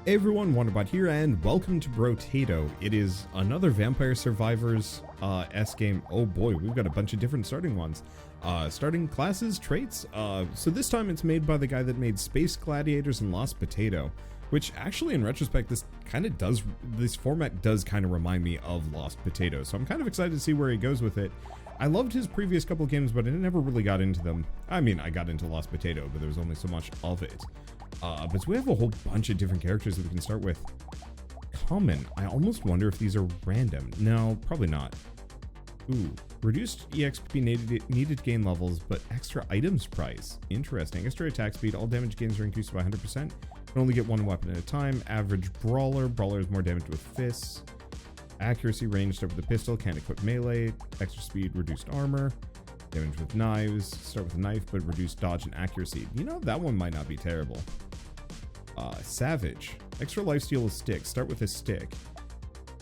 Hey everyone, Wanderbot here, and welcome to Brotato. It is another Vampire Survivors S game. Oh boy, we've got a bunch of different starting ones. Starting classes, traits. So this time it's made by the guy that made Space Gladiators and Lost Potato, which actually in retrospect, this format does kind of remind me of Lost Potato. So I'm kind of excited to see where he goes with it. I loved his previous couple games, but I never really got into them. I mean, I got into Lost Potato, but there was only so much of it. But we have a whole bunch of different characters that we can start with. Common. I almost wonder if these are random. No, probably not. Ooh. Reduced EXP needed to gain levels, but extra items price. Interesting. Extra attack speed. All damage gains are increased by 100%. Can only get one weapon at a time. Average brawler. Brawler is more damage with fists. Accuracy range. Start with a pistol. Can't equip melee. Extra speed. Reduced armor. Damage with knives. Start with a knife, but reduce dodge and accuracy. You know, that one might not be terrible. Savage. Extra lifesteal with sticks. Start with a stick.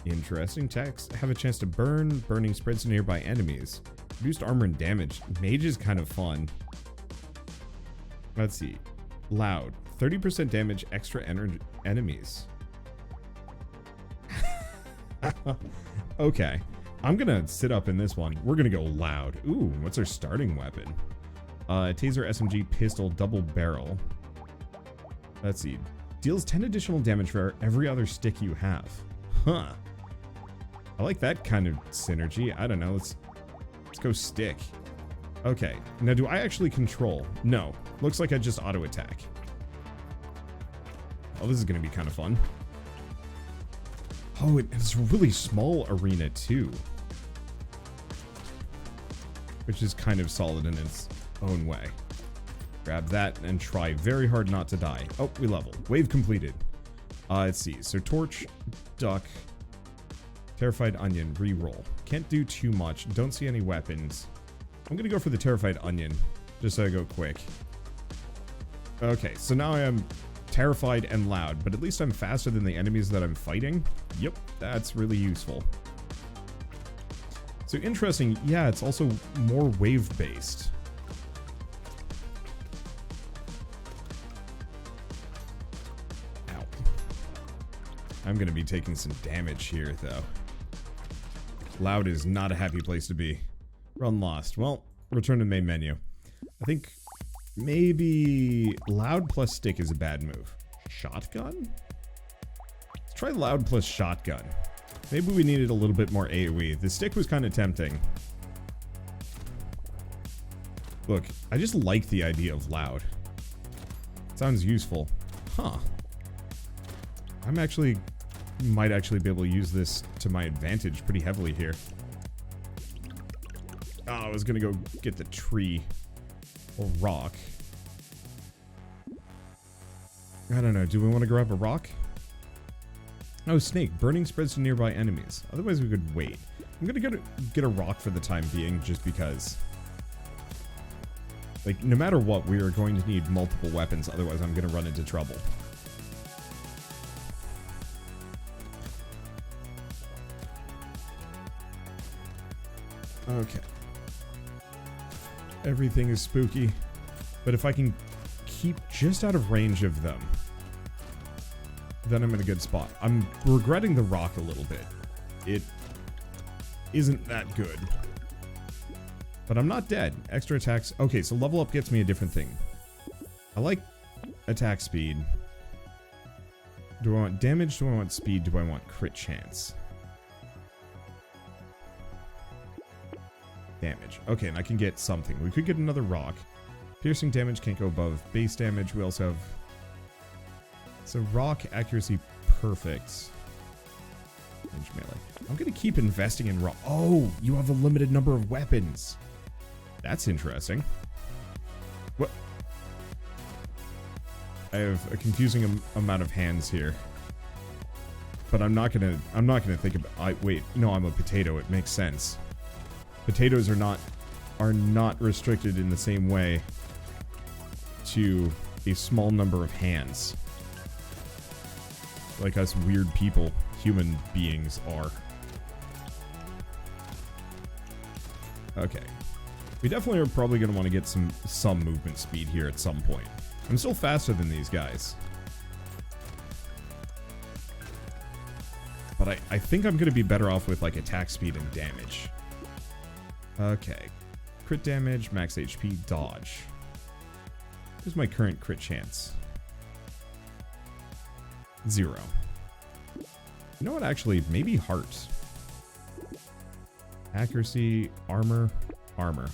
Interesting text. Have a chance to burn. Burning spreads to nearby enemies. Reduced armor and damage. Mage is kind of fun. Let's see. Loud. 30% damage. Extra enemies. Okay. I'm gonna sit up in this one. We're gonna go loud. Ooh, what's our starting weapon? Taser, SMG, pistol, double barrel. Let's see. Deals 10 additional damage for every other stick you have. Huh. I like that kind of synergy. I don't know. Let's go stick. Okay. Now, do I actually control? No. Looks like I just auto attack. Oh, this is gonna be kind of fun. Oh, it's a really small arena too, which is kind of solid in its own way. Grab that and try very hard not to die. Oh, we level. Wave completed. Let's see. So torch, duck, terrified onion, reroll. Can't do too much. Don't see any weapons. I'm gonna go for the terrified onion, just so I go quick. Okay, so now I am terrified and loud, but at least I'm faster than the enemies that I'm fighting. Yep, that's really useful. So interesting, yeah, it's also more wave-based. Ow. I'm gonna be taking some damage here, though. Loud is not a happy place to be. Run lost. Well, return to main menu. I think maybe loud plus stick is a bad move. Shotgun? Let's try loud plus shotgun. Maybe we needed a little bit more AoE. The stick was kind of tempting. Look, I just like the idea of loud. Sounds useful. Huh. Might actually be able to use this to my advantage pretty heavily here. Oh, I was gonna go get the tree. Or rock. I don't know. Do we want to grab a rock? Oh, snake. Burning spreads to nearby enemies. Otherwise, we could wait. I'm going to get a rock for the time being, just because. Like, no matter what, we are going to need multiple weapons. Otherwise, I'm going to run into trouble. Okay. Everything is spooky. But if I can keep just out of range of them, then I'm in a good spot. I'm regretting the rock a little bit. It isn't that good. But I'm not dead. Extra attacks. Okay, so level up gets me a different thing. I like attack speed. Do I want damage? Do I want speed? Do I want crit chance? Damage. Okay, and I can get something. We could get another rock. Piercing damage can't go above base damage. We also have... So rock, accuracy, perfect. Range melee. I'm going to keep investing in rock. Oh, you have a limited number of weapons. That's interesting. What? I have a confusing amount of hands here. But I'm not gonna think about... wait, no, I'm a potato. It makes sense. Potatoes are not restricted in the same way to a small number of hands, like us weird people, human beings, are. Okay. We definitely are probably going to want to get some movement speed here at some point. I'm still faster than these guys. But I think I'm going to be better off with like attack speed and damage. Okay. Crit damage, max HP, dodge. Here's my current crit chance. 0. You know what, actually, maybe heart. Accuracy, armor, armor.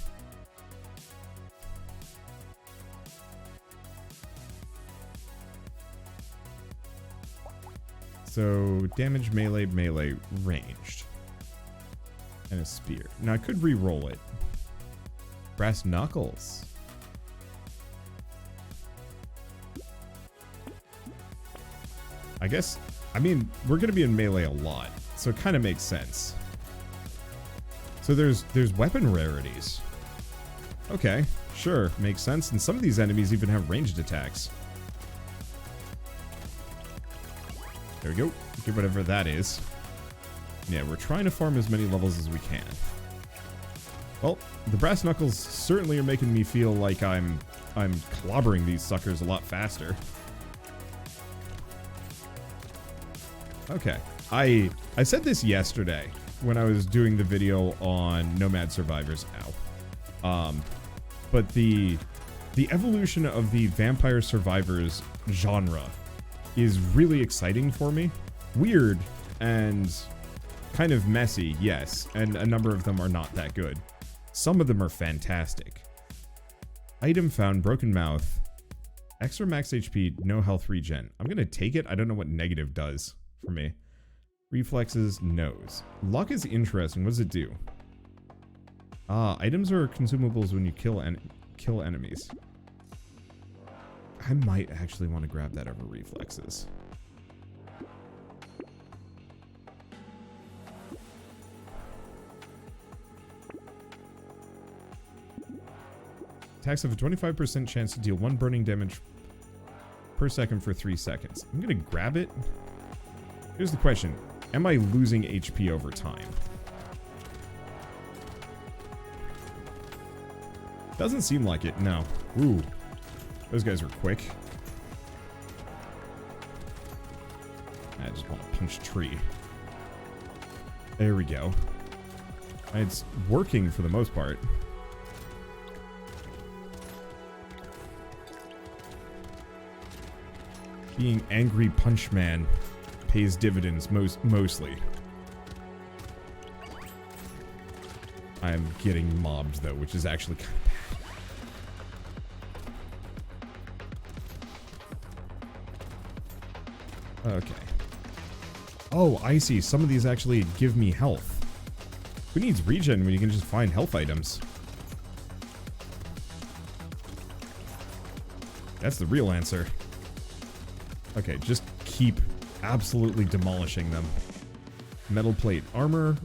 So, damage, melee, melee, ranged. And a spear. Now, I could re-roll it. Brass knuckles. I guess, I mean, we're going to be in melee a lot, so it kind of makes sense. So there's weapon rarities. Okay, sure, makes sense. And some of these enemies even have ranged attacks. There we go. Get whatever that is. Yeah, we're trying to farm as many levels as we can. Well, the brass knuckles certainly are making me feel like I'm clobbering these suckers a lot faster. Okay. I said this yesterday when I was doing the video on Nomad Survivors. Ow. But the evolution of the Vampire Survivors genre is really exciting for me. Weird and kind of messy, yes, and a number of them are not that good. Some of them are fantastic. Item found, broken mouth. Extra max HP, no health regen. I'm gonna take it. I don't know what negative does for me. Reflexes, nose. Luck is interesting. What does it do? Items are consumables when you kill enemies. I might actually want to grab that over reflexes. Attacks have a 25% chance to deal 1 burning damage per second for 3 seconds. I'm going to grab it. Here's the question. Am I losing HP over time? Doesn't seem like it, no. Ooh. Those guys are quick. I just want to punch a tree. There we go. It's working for the most part. Being angry punch man pays dividends mostly. I am getting mobbed though, which is actually kind of bad. Okay. Oh, I see. Some of these actually give me health. Who needs regen when you can just find health items? That's the real answer. Okay, just keep absolutely demolishing them. Metal plate armor,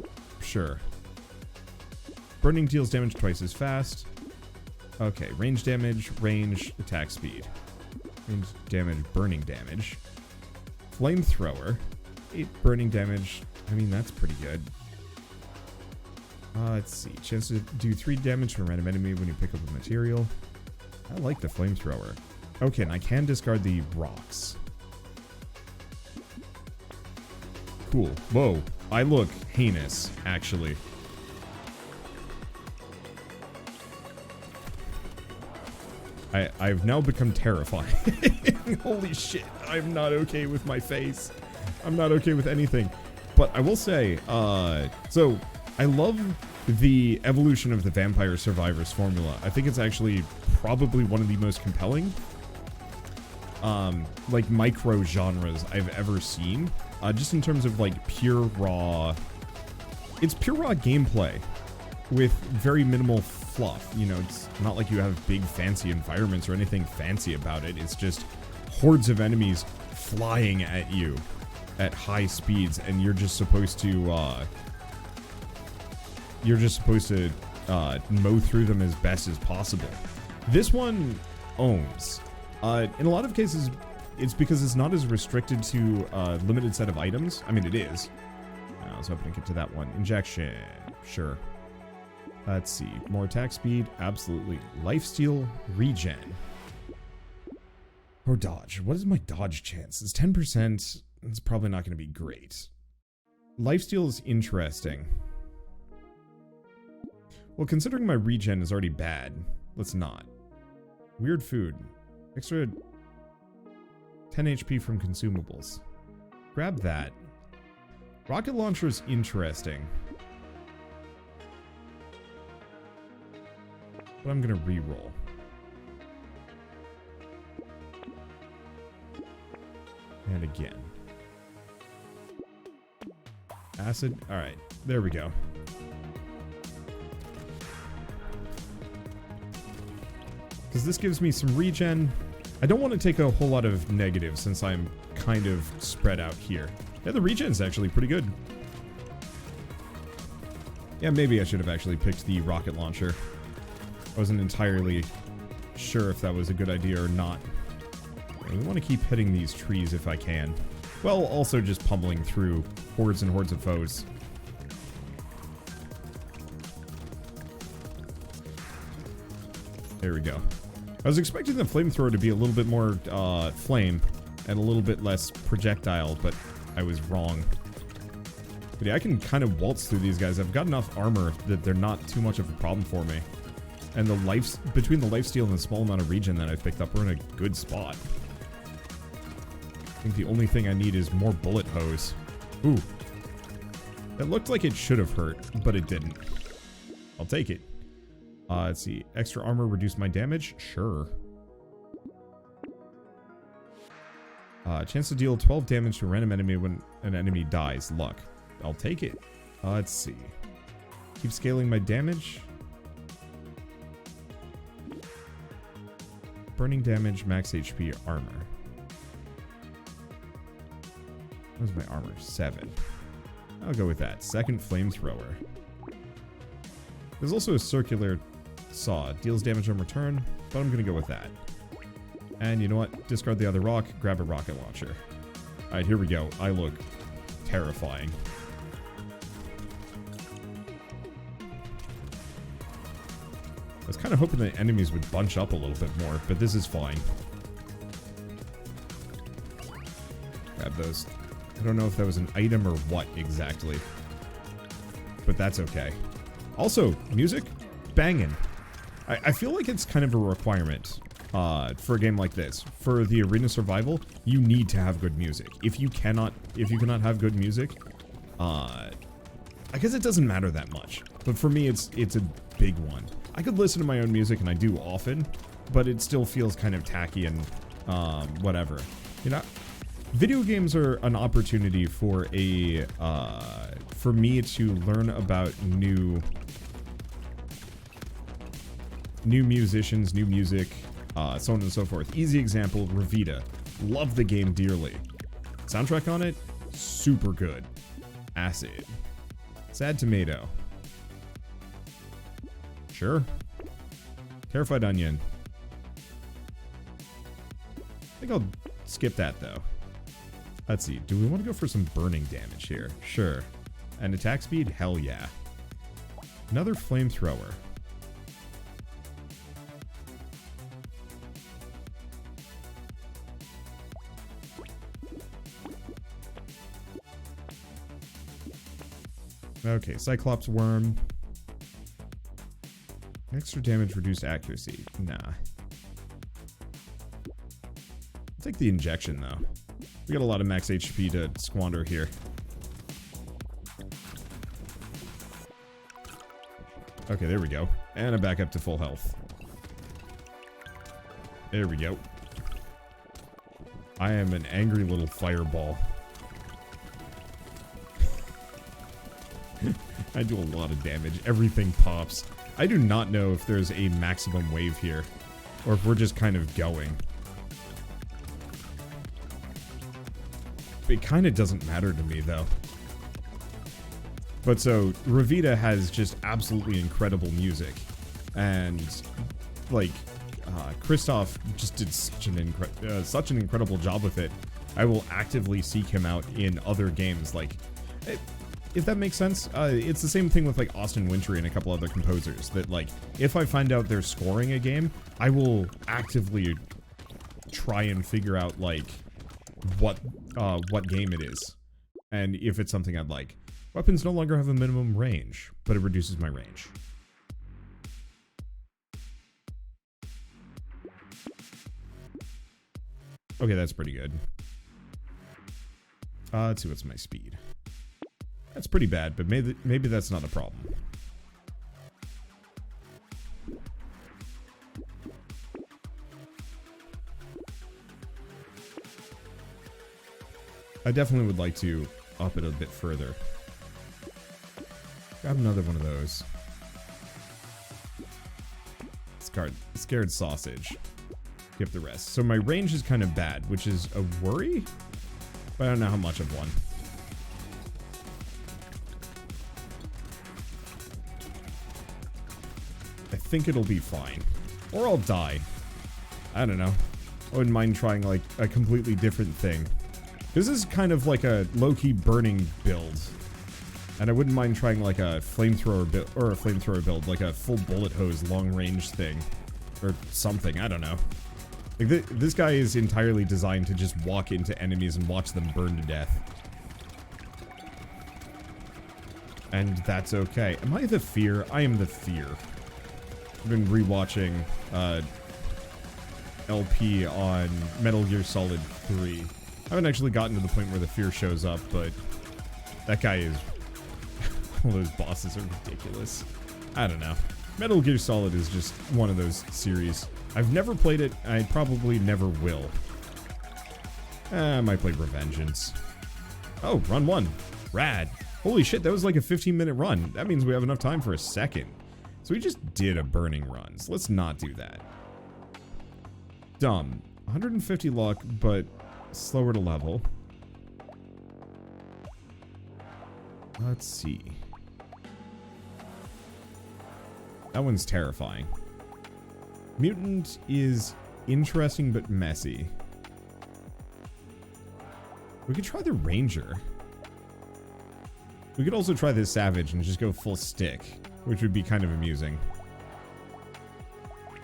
sure. Burning deals damage twice as fast. Okay, range damage, range, attack speed. Range damage, burning damage. Flamethrower, 8 burning damage. I mean, that's pretty good. Let's see. Chance to do 3 damage from a random enemy when you pick up a material. I like the flamethrower. Okay, and I can discard the rocks. Cool. Whoa. I look heinous, actually. I've now become terrifying. Holy shit. I'm not okay with my face. I'm not okay with anything. But I will say, so I love the evolution of the Vampire Survivors formula. I think it's actually probably one of the most compelling, like micro genres I've ever seen. Just in terms of like pure raw, it's pure raw gameplay with very minimal fluff. You know, it's not like you have big fancy environments or anything fancy about it. It's just hordes of enemies flying at you at high speeds, and you're just supposed to mow through them as best as possible. This one owns. In a lot of cases, it's because it's not as restricted to a limited set of items. I mean, it is. I was hoping to get to that one. Injection. Sure. Let's see. More attack speed. Absolutely. Lifesteal. Regen. Or dodge. What is my dodge chance? It's 10%. It's probably not going to be great. Lifesteal is interesting. Well, considering my regen is already bad, let's not. Weird food. Extra 10 HP from consumables. Grab that. Rocket launcher is interesting. But I'm gonna re-roll. And again. Acid. Alright, there we go. Because this gives me some regen. I don't want to take a whole lot of negatives since I'm kind of spread out here. Yeah, the regen's actually pretty good. Yeah, maybe I should have actually picked the rocket launcher. I wasn't entirely sure if that was a good idea or not. We want to keep hitting these trees if I can. Well, also just pummeling through hordes and hordes of foes. There we go. I was expecting the flamethrower to be a little bit more flame and a little bit less projectile, but I was wrong. But yeah, I can kind of waltz through these guys. I've got enough armor that they're not too much of a problem for me. And the between the lifesteal and the small amount of regen that I've picked up, we're in a good spot. I think the only thing I need is more bullet hose. Ooh. That looked like it should have hurt, but it didn't. I'll take it. Let's see. Extra armor, reduce my damage? Sure. Chance to deal 12 damage to a random enemy when an enemy dies. Luck. I'll take it. Let's see. Keep scaling my damage. Burning damage, max HP, armor. What was my armor? 7. I'll go with that. Second flamethrower. There's also a circular saw. Deals damage on return, but I'm going to go with that. And you know what? Discard the other rock, grab a rocket launcher. Alright, here we go. I look terrifying. I was kind of hoping the enemies would bunch up a little bit more, but this is fine. Grab those. I don't know if that was an item or what exactly. But that's okay. Also, music? Banging. I feel like it's kind of a requirement for a game like this. For the arena survival, you need to have good music. If you cannot have good music, I guess it doesn't matter that much. But for me, it's a big one. I could listen to my own music, and I do often, but it still feels kind of tacky and whatever. You know, video games are an opportunity for for me to learn about new musicians, new music, so on and so forth. Easy example, Ravita. Love the game dearly. Soundtrack on it, super good. Acid. Sad tomato. Sure. Terrified onion. I think I'll skip that though. Let's see. Do we want to go for some burning damage here? Sure. And attack speed? Hell yeah. Another flamethrower. Okay, Cyclops worm. Extra damage, reduced accuracy. Nah. I'll take the injection, though. We got a lot of max HP to squander here. Okay, there we go. And I'm back up to full health. There we go. I am an angry little fireball. I do a lot of damage. Everything pops. I do not know if there's a maximum wave here, or if we're just kind of going. It kind of doesn't matter to me, though. But so, Ravita has just absolutely incredible music. And, like, Christoph just did such an incredible job with it. I will actively seek him out in other games, like... If that makes sense, it's the same thing with like Austin Wintry and a couple other composers that like, if I find out they're scoring a game, I will actively try and figure out like what game it is. And if it's something I'd like. Weapons no longer have a minimum range, but it reduces my range. Okay, that's pretty good. Let's see what's my speed. That's pretty bad, but maybe that's not a problem. I definitely would like to up it a bit further. Grab another one of those. Scared sausage. Skip the rest. So my range is kind of bad, which is a worry, but I don't know how much of one. I think it'll be fine. Or I'll die. I don't know. I wouldn't mind trying like a completely different thing. This is kind of like a low-key burning build. And I wouldn't mind trying like a flamethrower build, or a flamethrower build, like a full bullet hose long-range thing. Or something, I don't know. Like this guy is entirely designed to just walk into enemies and watch them burn to death. And that's okay. Am I the fear? I am the fear. I've been rewatching LP on Metal Gear Solid 3. I haven't actually gotten to the point where the fear shows up, but that guy is... all those bosses are ridiculous. I don't know. Metal Gear Solid is just one of those series. I've never played it. I probably never will. I might play Revengeance. Oh, run 1. Rad. Holy shit, that was like a 15-minute run. That means we have enough time for a second. So we just did a burning run. So let's not do that. Dumb. 150 luck, but slower to level. Let's see. That one's terrifying. Mutant is interesting but messy. We could try the Ranger. We could also try the Savage and just go full stick, which would be kind of amusing.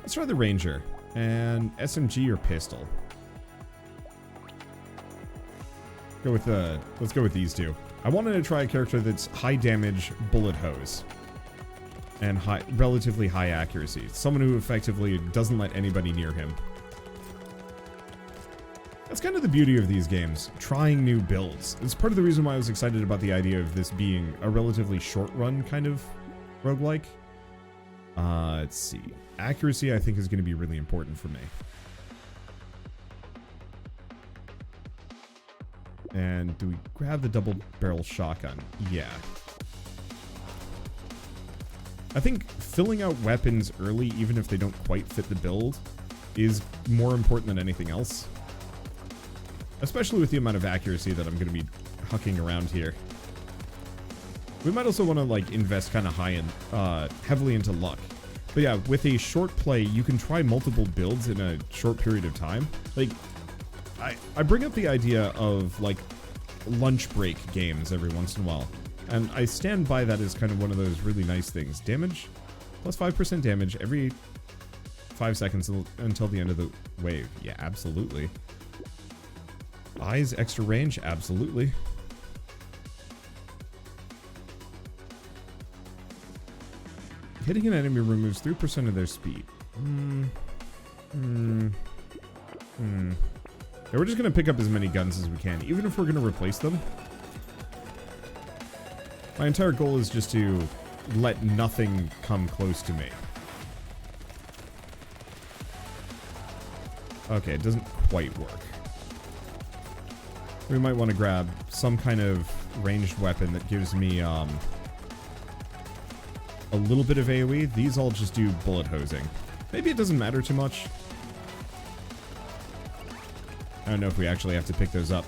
Let's try the Ranger. And SMG or pistol? Let's go with these two. I wanted to try a character that's high damage bullet hose. And relatively high accuracy. Someone who effectively doesn't let anybody near him. That's kind of the beauty of these games, trying new builds. It's part of the reason why I was excited about the idea of this being a relatively short run kind of roguelike. Let's see. Accuracy I think is going to be really important for me. And do we grab the double barrel shotgun? Yeah. I think filling out weapons early, even if they don't quite fit the build, is more important than anything else. Especially with the amount of accuracy that I'm going to be hucking around here. We might also want to like invest kind of high in, heavily into luck. But yeah, with a short play, you can try multiple builds in a short period of time. Like, I bring up the idea of like lunch break games every once in a while. And I stand by that as kind of one of those really nice things. Damage, plus 5% damage every 5 seconds until the end of the wave. Yeah, absolutely. Eyes, extra range, absolutely. Hitting an enemy removes 3% of their speed. Yeah, we're just going to pick up as many guns as we can, even if we're going to replace them. My entire goal is just to let nothing come close to me. Okay, it doesn't quite work. We might want to grab some kind of ranged weapon that gives me a little bit of AoE. These all just do bullet hosing. Maybe it doesn't matter too much. I don't know if we actually have to pick those up.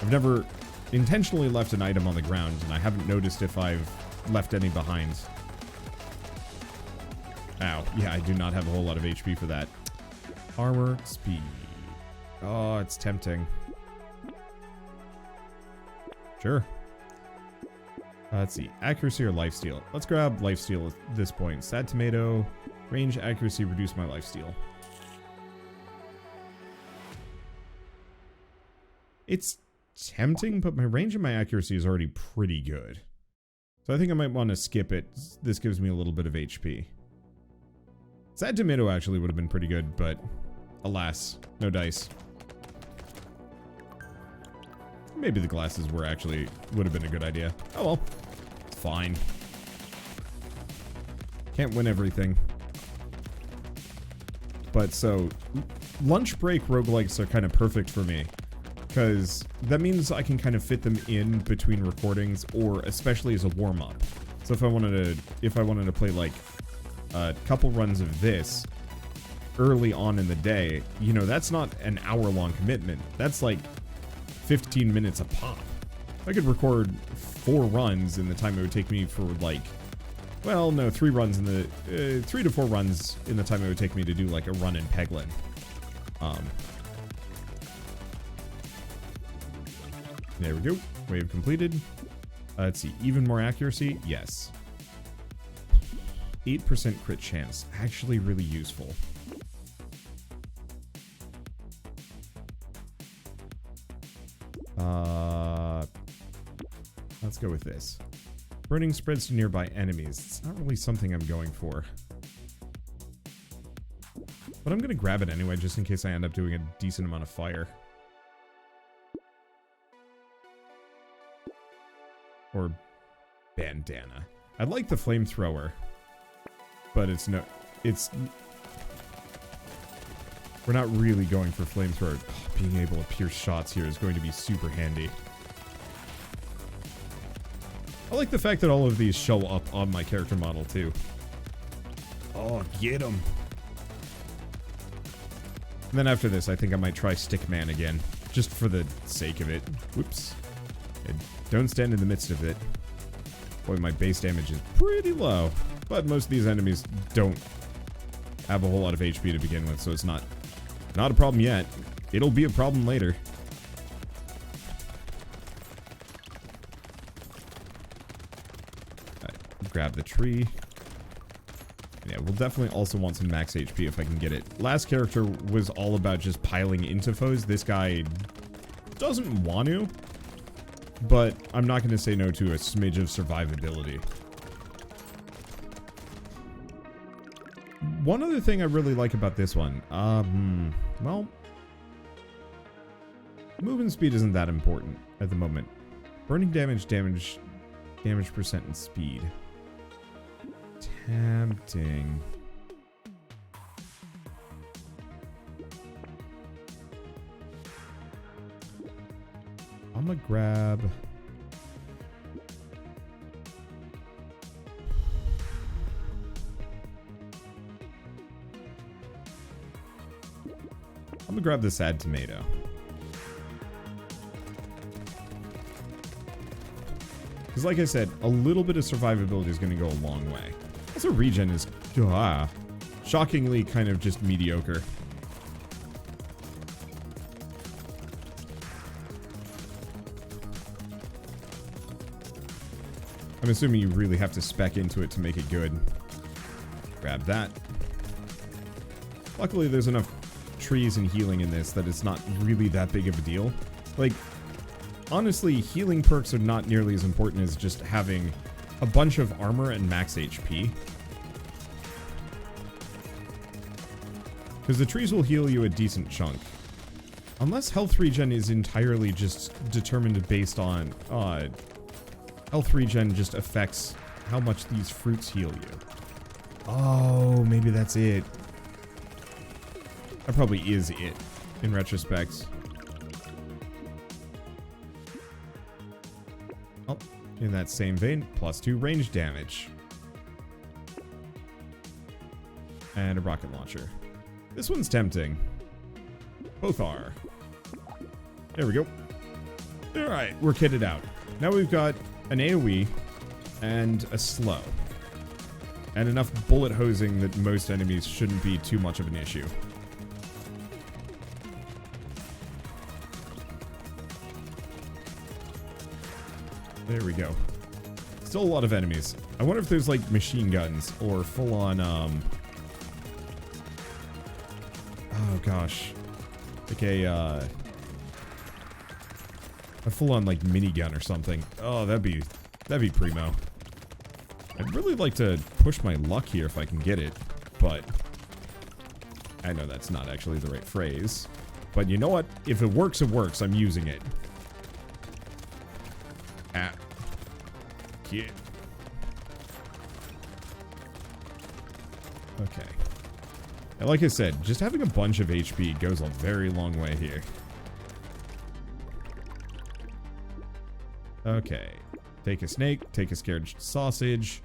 I've never intentionally left an item on the ground, and I haven't noticed if I've left any behind. Ow. Yeah, I do not have a whole lot of HP for that. Armor, speed. Oh, it's tempting. Sure. Let's see. Accuracy or lifesteal? Let's grab lifesteal at this point. Sad tomato. Range, accuracy, reduce my lifesteal. tempting, but my range and my accuracy is already pretty good. So I think I might want to skip it. This gives me a little bit of HP. Sad Tomato actually would have been pretty good, but alas, no dice. Maybe the glasses would have been a good idea. Oh well, it's fine. Can't win everything. But so, lunch break roguelikes are kind of perfect for me. Because that means I can kind of fit them in between recordings, or especially as a warm-up. So if I wanted to play like a couple runs of this early on in the day, you know, that's not an hour-long commitment. That's like 15 minutes a pop. I could record 4 runs in the time it would take me for like, well, no, 3 runs in the 3 to 4 runs in the time it would take me to do like a run in Peglin. There we go. Wave completed. Let's see. Even more accuracy? Yes. 8% crit chance. Actually really useful. Let's go with this. Burning spreads to nearby enemies. It's not really something I'm going for. But I'm going to grab it anyway, just in case I end up doing a decent amount of fire. Or bandana. I like the flamethrower, but we're not really going for flamethrower. Oh, being able to pierce shots here is going to be super handy. I like the fact that all of these show up on my character model too. Oh, get him. And then after this, I think I might try Stickman again, just for the sake of it. Whoops. Don't stand in the midst of it. Boy, my base damage is pretty low. But most of these enemies don't have a whole lot of HP to begin with, so it's not a problem yet. It'll be a problem later. Grab the tree. Yeah, we'll definitely also want some max HP if I can get it. Last character was all about just piling into foes. This guy doesn't want to. But I'm not going to say no to a smidge of survivability. One other thing I really like about this one, well, movement speed isn't that important at the moment. Burning damage percent, and speed. Tempting. I'm gonna grab... I'm gonna grab the sad tomato. Because like I said, a little bit of survivability is gonna go a long way. Also, regen is shockingly kind of just mediocre. I'm assuming you really have to spec into it to make it good. Grab that. Luckily, there's enough trees and healing in this that it's not really that big of a deal. Like, honestly, healing perks are not nearly as important as just having a bunch of armor and max HP. Because the trees will heal you a decent chunk. Unless health regen is entirely just determined based on... health regen just affects how much these fruits heal you. Oh, maybe that's it. That probably is it, in retrospect. Oh, in that same vein, +2 range damage. And a rocket launcher. This one's tempting. Both are. There we go. Alright, we're kitted out. Now we've got an AoE and a slow. And enough bullet hosing that most enemies shouldn't be too much of an issue. There we go. Still a lot of enemies. I wonder if there's like machine guns or full on oh gosh. Like a A full-on, like, minigun or something. Oh, that'd be primo. I'd really like to push my luck here if I can get it, but I know that's not actually the right phrase. But you know what? If it works, it works. I'm using it. Ah. Get. Okay. And like I said, just having a bunch of HP goes a very long way here. Okay. Take a snake, take a scared sausage.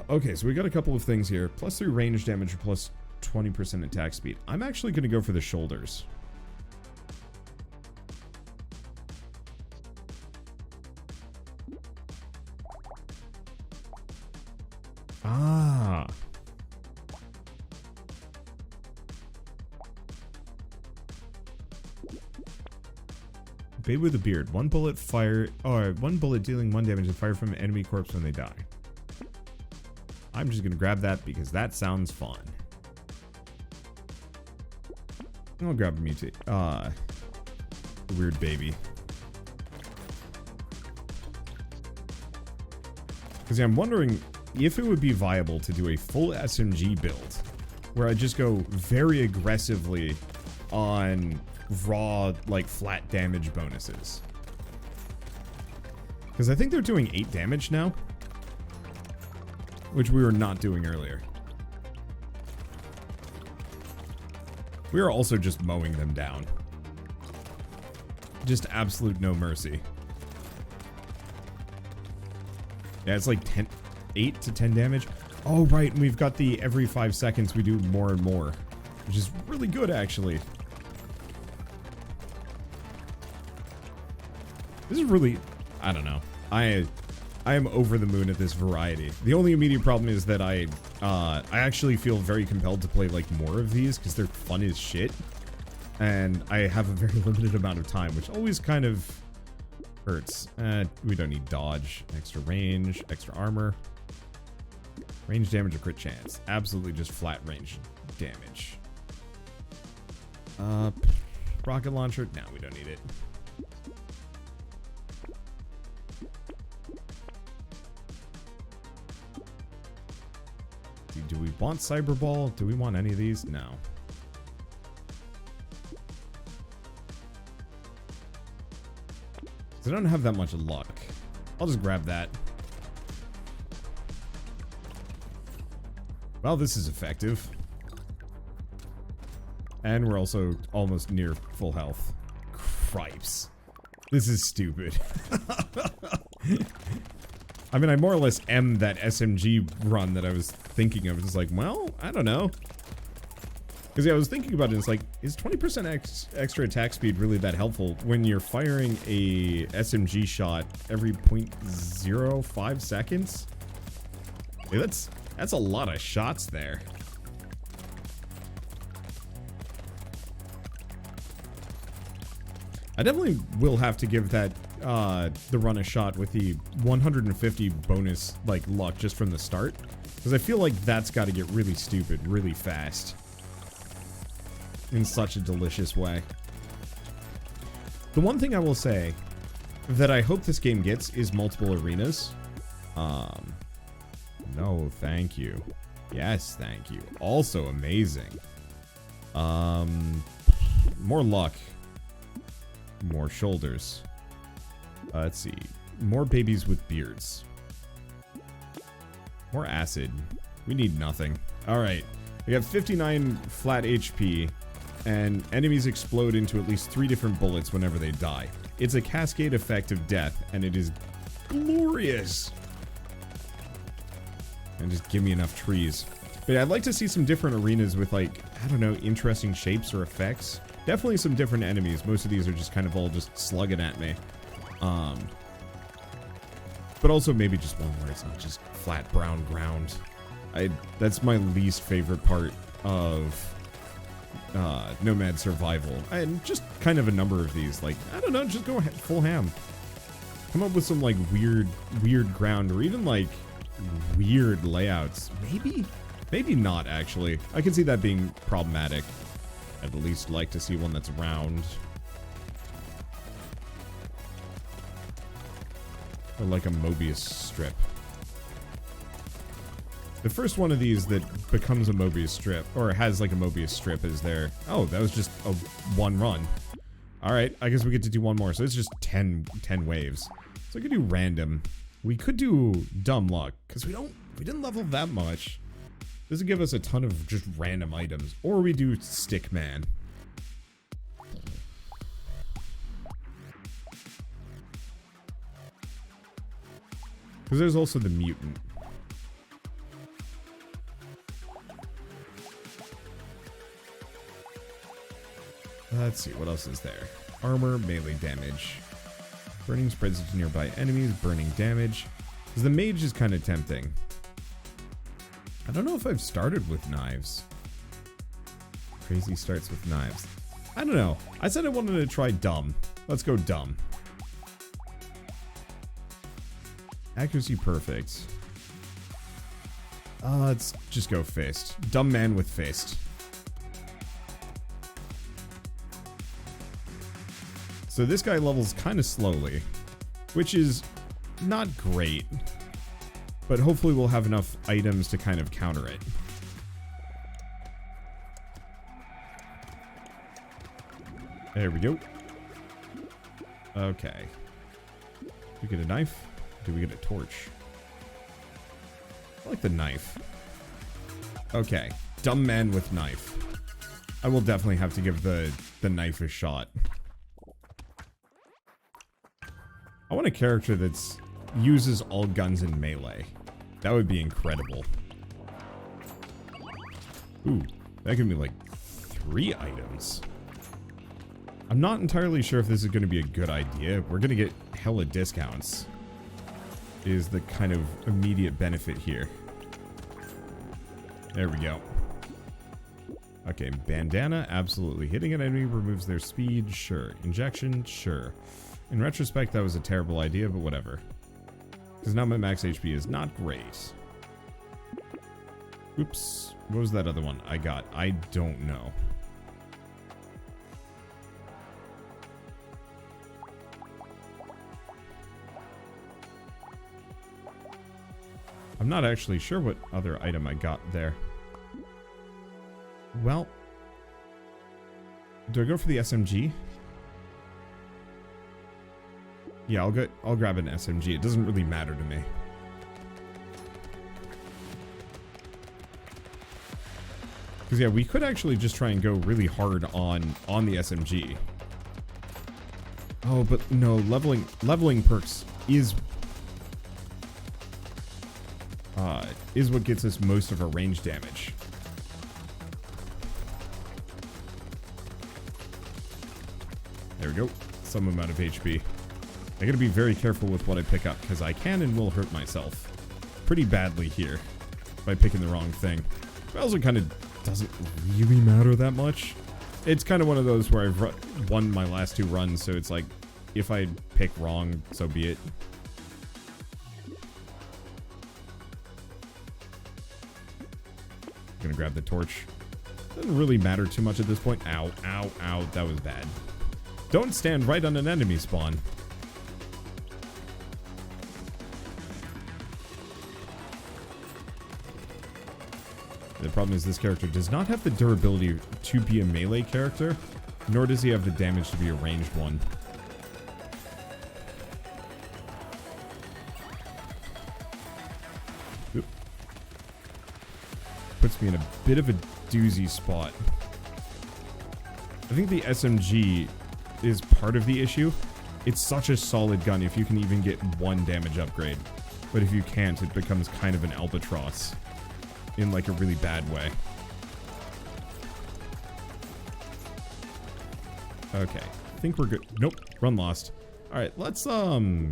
Okay, so we got a couple of things here. +3 range damage, plus 20% attack speed. I'm actually going to go for the shoulders. Ah. Babe with a beard. One bullet dealing 1 damage and fire from an enemy corpse when they die. I'm just gonna grab that because that sounds fun. I'll grab a mutate. Weird baby. Because yeah, I'm wondering if it would be viable to do a full SMG build where I just go very aggressively on raw, like, flat damage bonuses. Because I think they're doing 8 damage now, which we were not doing earlier. We are also just mowing them down. Just absolute no mercy. Yeah, it's like 8 to 10 damage. Oh, right, and we've got the every 5 seconds we do more and more, which is really good, actually. This is really, I don't know. I am over the moon at this variety. The only immediate problem is that I actually feel very compelled to play like more of these because they're fun as shit. And I have a very limited amount of time, which always kind of hurts. We don't need dodge, extra range, extra armor. Range damage or crit chance. Absolutely just flat range damage. Rocket launcher. No, we don't need it. Do we want Cyber Ball? Do we want any of these? No. I don't have that much luck. I'll just grab that. Well, this is effective. And we're also almost near full health. Cripes. This is stupid. I mean, I more or less am that SMG run that I was thinking of. It's like, well, I don't know. Because yeah, I was thinking about it, it's like, is 20% extra attack speed really that helpful when you're firing a SMG shot every 0.05 seconds? Hey, that's a lot of shots there. I definitely will have to give that the run a shot with the 150 bonus like luck just from the start, because I feel like that's got to get really stupid really fast in such a delicious way. The one thing I will say that I hope this game gets is multiple arenas. No, thank you. Yes, thank you. Also amazing. More luck. More shoulders. Let's see. More babies with beards. More acid. We need nothing. Alright. We have 59 flat HP, and enemies explode into at least 3 different bullets whenever they die. It's a cascade effect of death, and it is glorious. And just give me enough trees. But yeah, I'd like to see some different arenas with, like, I don't know, interesting shapes or effects. Definitely some different enemies. Most of these are just kind of all just slugging at me. But also maybe just one where it's not just flat brown ground. That's my least favorite part of Nomad Survival. And just kind of a number of these. Like, I don't know, just go full ham. Come up with some, like, weird ground, or even, like, weird layouts. Maybe not, actually. I can see that being problematic. I'd at least like to see one that's round. Or like a Mobius strip. The first one of these that becomes a Mobius strip, or has like a Mobius strip, is there. Oh, that was just a one run. Alright, I guess we get to do one more. So it's just 10 waves. So we could do random. We could do dumb luck, because we didn't level that much. This would give us a ton of just random items. Or we do stick man. Because there's also the mutant. Let's see, what else is there? Armor, melee damage. Burning spreads to nearby enemies, burning damage. Because the mage is kind of tempting. I don't know if I've started with knives. Crazy starts with knives. I don't know. I said I wanted to try dumb. Let's go dumb. Accuracy perfect. Let's just go fist. Dumb man with fist. So this guy levels kind of slowly, which is not great, but hopefully we'll have enough items to kind of counter it. There we go. Okay. Do we get a knife? Do we get a torch? I like the knife. Okay. Dumb man with knife. I will definitely have to give the knife a shot. I want a character that's uses all guns in melee. That would be incredible. Ooh, that could be like 3 items. I'm not entirely sure if this is going to be a good idea. We're going to get hella discounts. Is the kind of immediate benefit here. There we go. Okay, bandana, absolutely. Hitting an enemy removes their speed, sure. Injection, sure. In retrospect, that was a terrible idea, but whatever. Because now my max HP is not great. Oops. What was that other one I got? I don't know. I'm not actually sure what other item I got there. Well, do I go for the SMG? Yeah, I'll grab an SMG. It doesn't really matter to me. Because yeah, we could actually just try and go really hard on the SMG. Oh, but no, leveling perks is what gets us most of our range damage. There we go. Some amount of HP. I gotta be very careful with what I pick up, because I can and will hurt myself pretty badly here by picking the wrong thing. But also kind of doesn't really matter that much. It's kind of one of those where I've won my last 2 runs, so it's like, if I pick wrong, so be it. Gonna grab the torch. Doesn't really matter too much at this point. Ow, ow, ow, that was bad. Don't stand right on an enemy spawn. The problem is this character does not have the durability to be a melee character, nor does he have the damage to be a ranged one. Oop. Puts me in a bit of a doozy spot. I think the SMG is part of the issue. It's such a solid gun if you can even get 1 damage upgrade. But if you can't, it becomes kind of an albatross. In like a really bad way. Okay. I think we're good. Nope. Run lost. Alright, let's try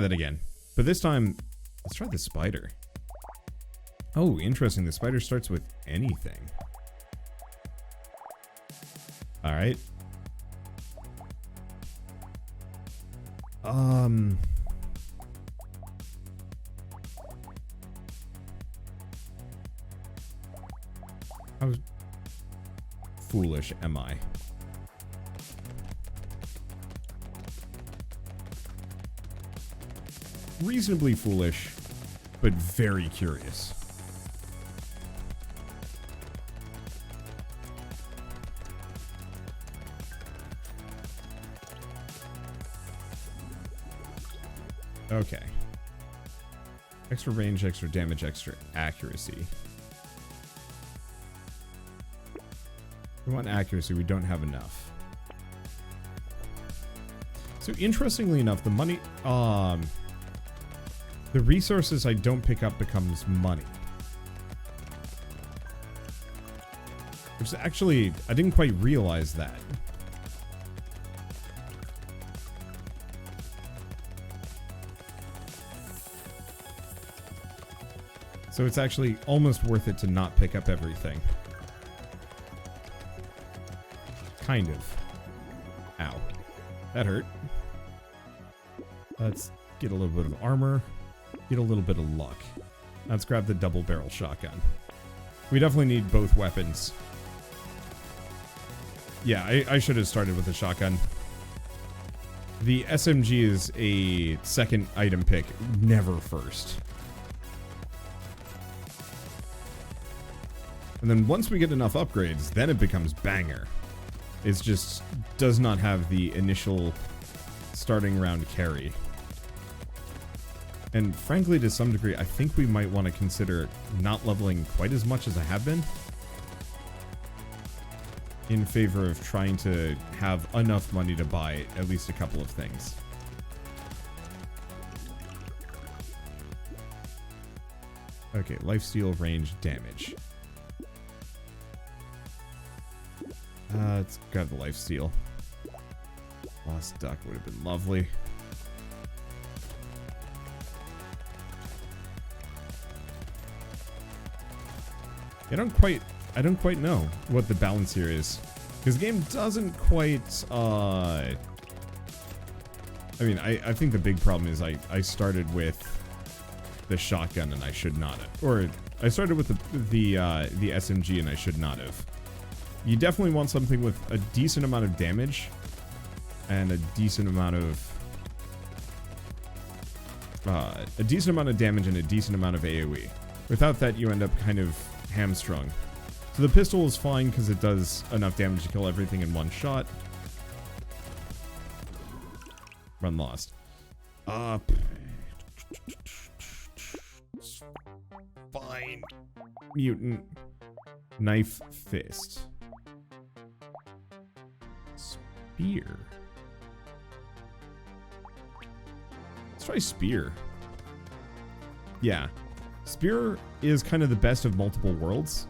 that again. But this time, let's try the spider. Oh, interesting. The spider starts with anything. Alright. How foolish am I? reasonably foolish, but very curious. Okay. Extra range, extra damage, extra accuracy. We want accuracy, we don't have enough. So interestingly enough, the money, the resources I don't pick up becomes money. Which is actually, I didn't quite realize that. So it's actually almost worth it to not pick up everything. Kind of. Ow. That hurt. Let's get a little bit of armor. Get a little bit of luck. Let's grab the double barrel shotgun. We definitely need both weapons. Yeah, I should have started with the shotgun. The SMG is a second item pick, never first. And then once we get enough upgrades, then it becomes banger. It just does not have the initial starting round carry. And frankly, to some degree, I think we might want to consider not leveling quite as much as I have been, in favor of trying to have enough money to buy at least a couple of things. Okay, lifesteal, range, damage. Let's grab the lifesteal. Lost duck would have been lovely. I don't quite know what the balance here is, because the game doesn't quite. I mean, I think the big problem is I started with the shotgun and I should not have, or I started with the SMG and I should not have. You definitely want something with a decent amount of damage and a decent amount of damage and a decent amount of AoE. Without that, you end up kind of hamstrung. So the pistol is fine because it does enough damage to kill everything in one shot. Run lost. Fine. Mutant. Knife fist. Spear. Let's try spear. Yeah. Spear is kind of the best of multiple worlds.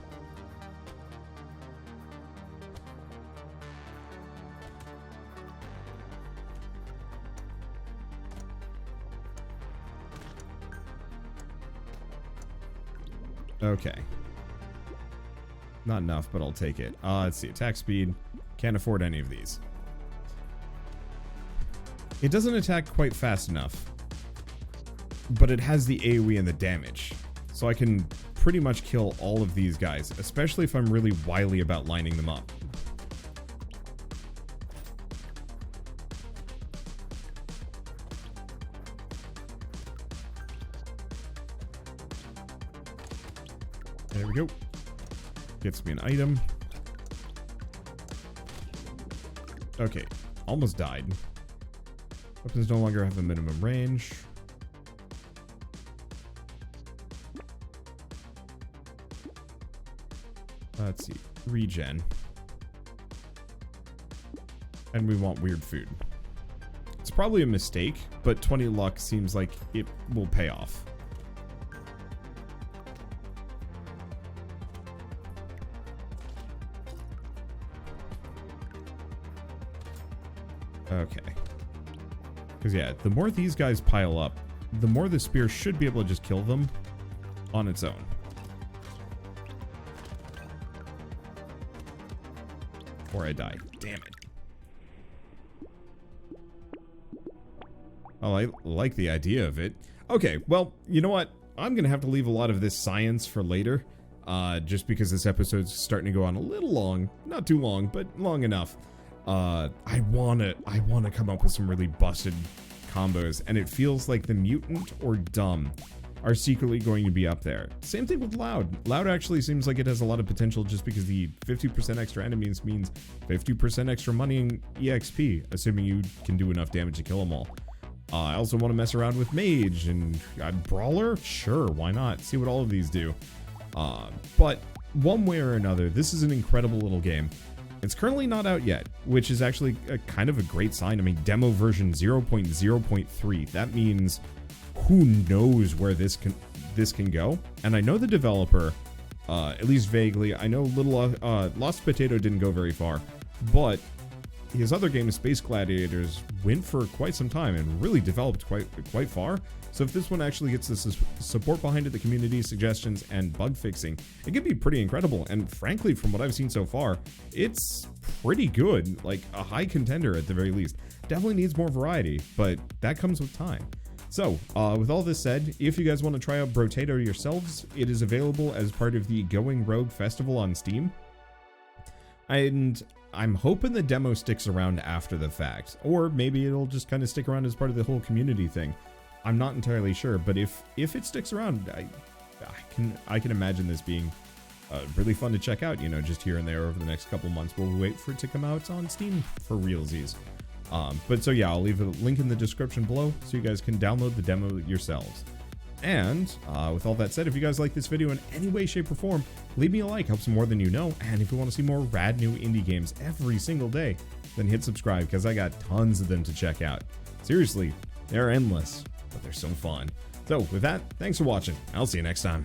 Okay. Not enough, but I'll take it. Let's see. Attack speed. Can't afford any of these. It doesn't attack quite fast enough, but it has the AoE and the damage. So I can pretty much kill all of these guys, especially if I'm really wily about lining them up. There we go. Gets me an item. Okay, almost died. Weapons no longer have a minimum range. Let's see. Regen. And we want weird food. It's probably a mistake, but 20 luck seems like it will pay off. Okay. Because, yeah, the more these guys pile up, the more the spear should be able to just kill them on its own. Or I die. Damn it. Oh, I like the idea of it. Okay, well, you know what? I'm going to have to leave a lot of this science for later. Just because this episode's starting to go on a little long. Not too long, but long enough. I wanna come up with some really busted combos, and it feels like the mutant or dumb are secretly going to be up there. Same thing with Loud. Loud actually seems like it has a lot of potential just because the 50% extra enemies means 50% extra money in EXP, assuming you can do enough damage to kill them all. I also want to mess around with Mage and Brawler. Sure, why not? See what all of these do. But one way or another, this is an incredible little game. It's currently not out yet, which is actually kind of a great sign. I mean, demo version 0.0.3. That means who knows where this can go. And I know the developer, at least vaguely. I know Lost Potato didn't go very far, but his other game, Space Gladiators, went for quite some time and really developed quite far. So if this one actually gets the support behind it, the community suggestions and bug fixing, it could be pretty incredible. And frankly, from what I've seen so far, it's pretty good, like a high contender at the very least. Definitely needs more variety, but that comes with time. So, with all this said, if you guys want to try out Brotato yourselves, it is available as part of the Going Rogue Festival on Steam. And I'm hoping the demo sticks around after the fact, or maybe it'll just kind of stick around as part of the whole community thing. I'm not entirely sure, but if it sticks around, I can imagine this being really fun to check out, you know, just here and there over the next couple months while we wait for it to come out on Steam for realsies. But so yeah, I'll leave a link in the description below so you guys can download the demo yourselves. And with all that said, if you guys like this video in any way, shape, or form, leave me a like, helps more than you know. And if you want to see more rad new indie games every single day, then hit subscribe because I got tons of them to check out. Seriously, they're endless, but they're so fun. So with that, thanks for watching. I'll see you next time.